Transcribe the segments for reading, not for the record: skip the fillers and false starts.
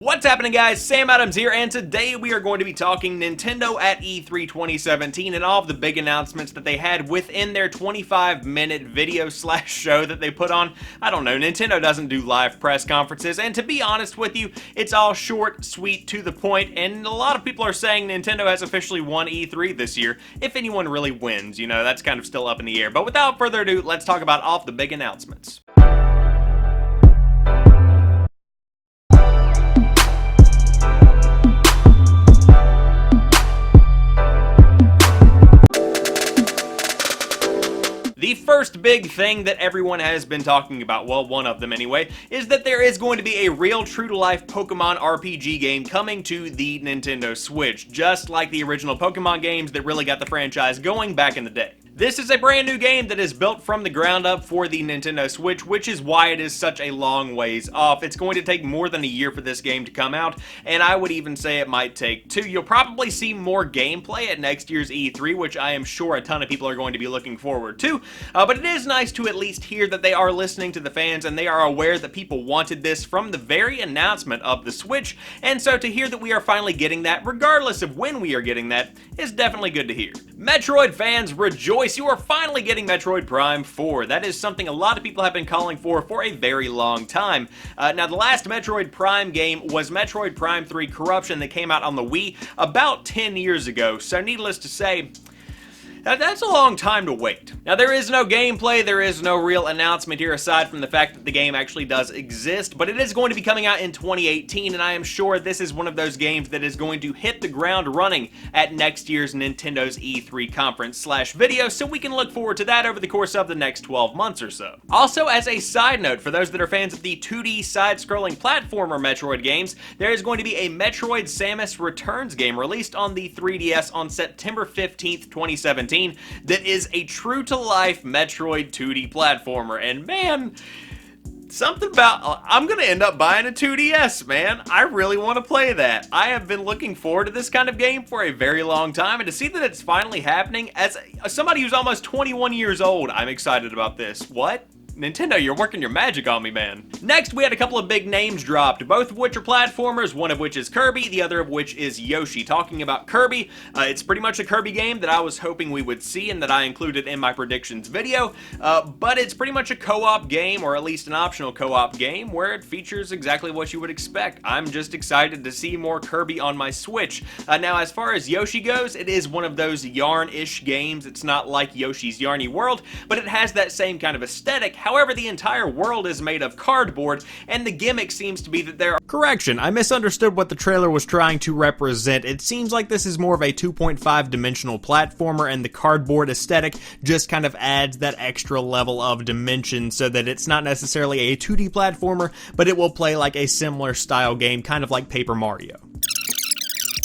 What's happening, guys? Sam Adams here, and today we are going to be talking Nintendo at E3 2017 and all of the big announcements that they had within their 25-minute video slash show that they put on. I don't know, Nintendo doesn't do live press conferences, and to be honest with you, it's all short, sweet, to the point, and a lot of people are saying Nintendo has officially won E3 this year. If anyone really wins, you know, that's kind of still up in the air. But without further ado, let's talk about all of the big announcements. The first big thing that everyone has been talking about, well, one of them anyway, is that there is going to be a real true-to-life Pokemon RPG game coming to the Nintendo Switch, just like the original Pokemon games that really got the franchise going back in the day. This is a brand new game that is built from the ground up for the Nintendo Switch, which is why it is such a long ways off. It's going to take more than a year for this game to come out, and I would even say it might take 2. You'll probably see more gameplay at next year's E3, which I am sure a ton of people are going to be looking forward to, but it is nice to at least hear that they are listening to the fans and they are aware that people wanted this from the very announcement of the Switch, and so to hear that we are finally getting that, regardless of when we are getting that, is definitely good to hear. Metroid fans, rejoice! You are finally getting Metroid Prime 4. That is something a lot of people have been calling for a very long time. Now, the last Metroid Prime game was Metroid Prime 3 Corruption that came out on the Wii about 10 years ago, so needless to say, that's a long time to wait. Now, there is no gameplay, there is no real announcement here aside from the fact that the game actually does exist, but it is going to be coming out in 2018, and I am sure this is one of those games that is going to hit the ground running at next year's Nintendo's E3 conference slash video, so we can look forward to that over the course of the next 12 months or so. Also, as a side note, for those that are fans of the 2D side-scrolling platformer Metroid games, there is going to be a Metroid Samus Returns game released on the 3DS on September 15th, 2017. That is a true-to-life Metroid 2D platformer, and man, something about, I'm gonna end up buying a 2DS, man. I really want to play that. I have been looking forward to this kind of game for a very long time, and to see that it's finally happening, as somebody who's almost 21 years old, I'm excited about this. What? Nintendo, you're working your magic on me, man. Next, we had a couple of big names dropped, both of which are platformers, one of which is Kirby, the other of which is Yoshi. Talking about Kirby, it's pretty much a Kirby game that I was hoping we would see and that I included in my predictions video, but it's pretty much a co-op game, or at least an optional co-op game, where it features exactly what you would expect. I'm just excited to see more Kirby on my Switch. Now, as far as Yoshi goes, it is one of those yarn-ish games. It's not like Yoshi's Yarny World, but it has that same kind of aesthetic. However, the entire world is made of cardboard, and the gimmick seems to be that there are— Correction, I misunderstood what the trailer was trying to represent. It seems like this is more of a 2.5 dimensional platformer, and the cardboard aesthetic just kind of adds that extra level of dimension so that it's not necessarily a 2D platformer, but it will play like a similar style game, kind of like Paper Mario.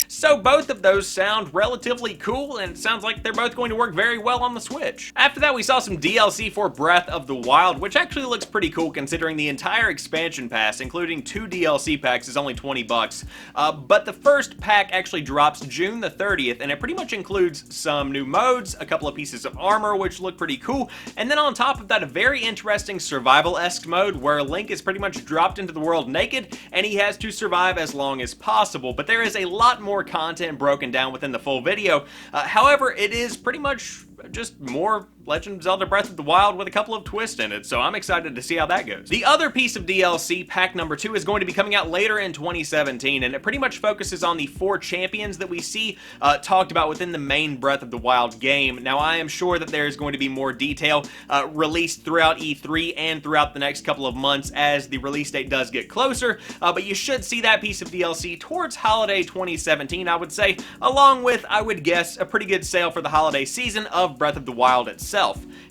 So both of those sound relatively cool, and it sounds like they're both going to work very well on the Switch. After that, we saw some DLC for Breath of the Wild, which actually looks pretty cool considering the entire expansion pass, including 2 DLC packs, is only $20. But the first pack actually drops June the 30th, and it pretty much includes some new modes, a couple of pieces of armor, which look pretty cool, and then on top of that, a very interesting survival-esque mode where Link is pretty much dropped into the world naked, and he has to survive as long as possible. But there is a lot more content broken down within the full video. However, it is pretty much just more Legend of Zelda Breath of the Wild with a couple of twists in it, so I'm excited to see how that goes. The other piece of DLC, pack number 2, is going to be coming out later in 2017, and it pretty much focuses on the 4 champions that we see talked about within the main Breath of the Wild game. Now, I am sure that there is going to be more detail released throughout E3 and throughout the next couple of months as the release date does get closer, but you should see that piece of DLC towards holiday 2017, I would say, along with, I would guess, a pretty good sale for the holiday season of Breath of the Wild itself.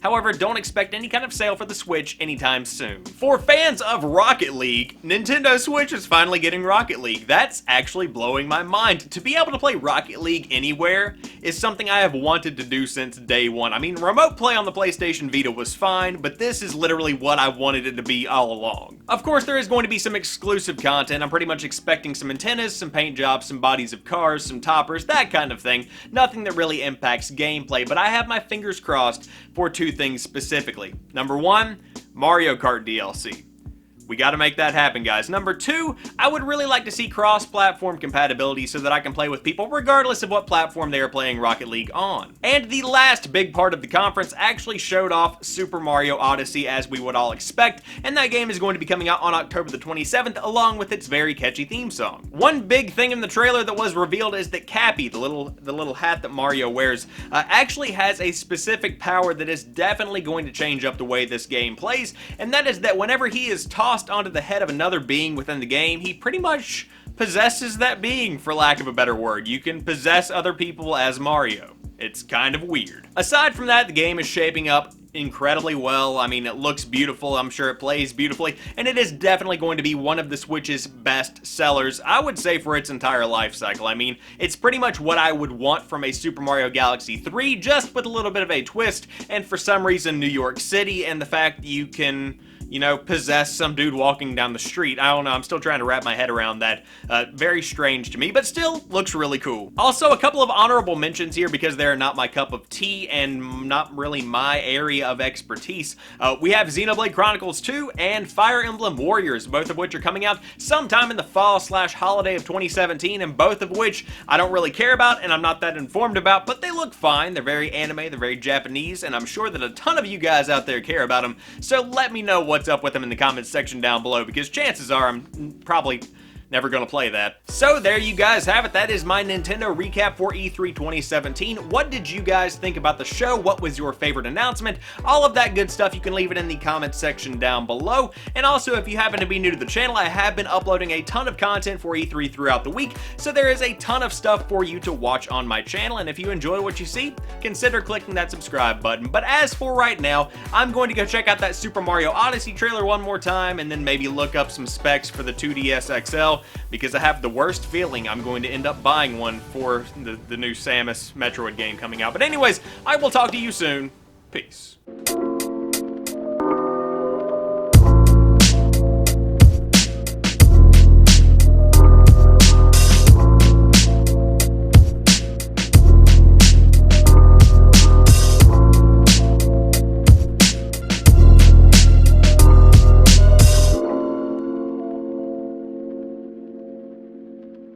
However, don't expect any kind of sale for the Switch anytime soon. For fans of Rocket League, Nintendo Switch is finally getting Rocket League. That's actually blowing my mind. To be able to play Rocket League anywhere is something I have wanted to do since day one. I mean, remote play on the PlayStation Vita was fine, but this is literally what I wanted it to be all along. Of course, there is going to be some exclusive content. I'm pretty much expecting some antennas, some paint jobs, some bodies of cars, some toppers, that kind of thing. Nothing that really impacts gameplay, but I have my fingers crossed for 2 things specifically. Number 1, Mario Kart DLC. We gotta make that happen, guys. Number 2, I would really like to see cross-platform compatibility so that I can play with people regardless of what platform they are playing Rocket League on. And the last big part of the conference actually showed off Super Mario Odyssey as we would all expect, and that game is going to be coming out on October the 27th along with its very catchy theme song. One big thing in the trailer that was revealed is that Cappy, the little hat that Mario wears, actually has a specific power that is definitely going to change up the way this game plays, and that is that whenever he is tossed onto the head of another being within the game, he pretty much possesses that being, for lack of a better word. You can possess other people as Mario. It's kind of weird. Aside from that, the game is shaping up incredibly well. I mean, it looks beautiful, I'm sure it plays beautifully, and it is definitely going to be one of the Switch's best sellers, I would say, for its entire life cycle. I mean, it's pretty much what I would want from a Super Mario Galaxy 3, just with a little bit of a twist, and for some reason, New York City, and the fact that you can, you know, possess some dude walking down the street. I don't know, I'm still trying to wrap my head around that. Very strange to me, but still looks really cool. Also, a couple of honorable mentions here because they're not my cup of tea and not really my area of expertise. We have Xenoblade Chronicles 2 and Fire Emblem Warriors, both of which are coming out sometime in the fall/holiday of 2017, and both of which I don't really care about and I'm not that informed about, but they look fine. They're very anime, they're very Japanese, and I'm sure that a ton of you guys out there care about them, so let me know what's up with them in the comments section down below, because chances are I'm probably never gonna play that. So there you guys have it. That is my Nintendo recap for E3 2017. What did you guys think about the show? What was your favorite announcement? All of that good stuff, you can leave it in the comments section down below. And also, if you happen to be new to the channel, I have been uploading a ton of content for E3 throughout the week, so there is a ton of stuff for you to watch on my channel, and if you enjoy what you see, consider clicking that subscribe button. But as for right now, I'm going to go check out that Super Mario Odyssey trailer one more time, and then maybe look up some specs for the 2DS XL, because I have the worst feeling I'm going to end up buying one for the new Samus Metroid game coming out. But anyways, I will talk to you soon. Peace.